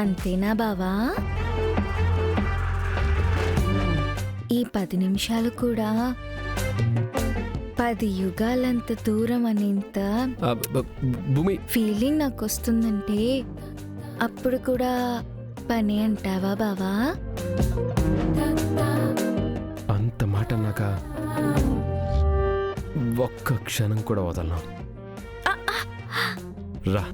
అంతేనా బావా? ఈ 10 నిమిషాలు కూడా 10 యుగాలంత దూరం అనేంత భూమి ఫీలింగ్ నాకు వస్తుందంటే అప్పుడు కూడా పని అంటావా బావా? అంత మాట అన్నాక ఒక్క క్షణం కూడా వదలను. రా.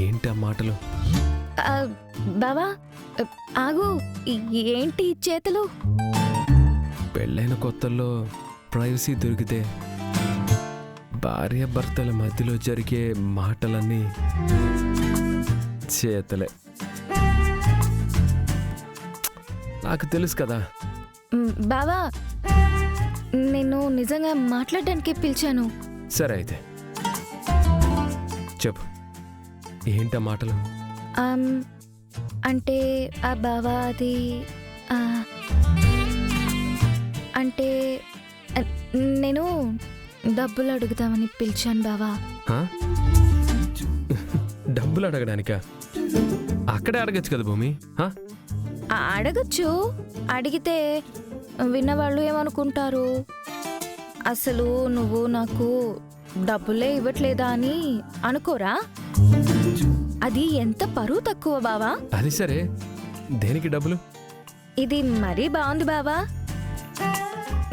ఏంటి ఆ మాటలు? బావా ఆగు, ఏంటి చేతులు? పెళ్ళైన కొత్తల్లో ప్రైవసీ దొరికితే భార్యాభర్తల మధ్యలో జరిగే మాటలన్నీ చేతలే. నాకు తెలుసు కదా. బావా నేను నిజంగా మాట్లాడడానికి పిలిచాను. సరే అయితే చెప్పు, ఏంటా మాటలు? అంటే ఆ బావా అది అంటే నేను డబ్బులు అడుగుదామని పిలిచాను బావా. డబ్బులు అడగడానికా? అక్కడే అడగచ్చు కదా భూమి. అడగచ్చు, అడిగితే విన్నవాళ్ళు ఏమనుకుంటారు? అసలు నువ్వు నాకు డబ్బులే ఇవ్వట్లేదా అని అనుకోరా? అది ఎంత పరువు తక్కువ బావా. అది సరే, దేనికి డబ్బులు? ఇది మరీ బాగుంది బావా.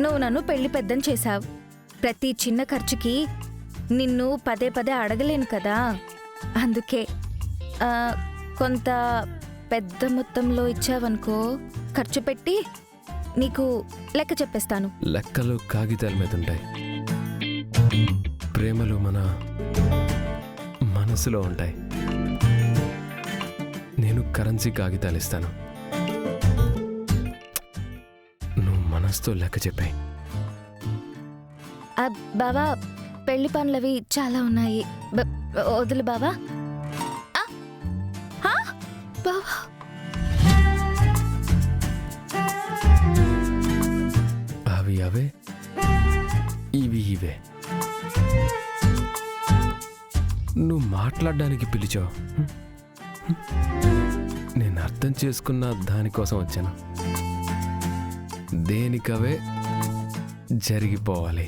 నువ్వు నన్ను పెళ్లి పెద్దం చేశావు. ప్రతి చిన్న ఖర్చుకి నిన్ను పదే పదే అడగలేను కదా. అందుకే కొంత పెద్ద మొత్తంలో ఇచ్చావనుకో, ఖర్చు పెట్టి నీకు లెక్క చెప్పేస్తాను. లెక్కలు కాగితాల మీద ఉంటాయి, ప్రేమలు మన మనసులో ఉంటాయి. నేను కరెన్సీ కాగితాలు ఇస్తాను, నువ్వు మనసుతో లెక్క చెప్పాయి. బావా పెళ్లి పనులవి చాలా ఉన్నాయి, వదులు బావా. బావా అవి అవే, ఇవి ఇవే. నువ్వు మాట్లాడడానికి పిలిచావు, నేను అర్థం చేసుకున్న దానికోసం వచ్చాను. దేనికవే జరిగిపోవాలి.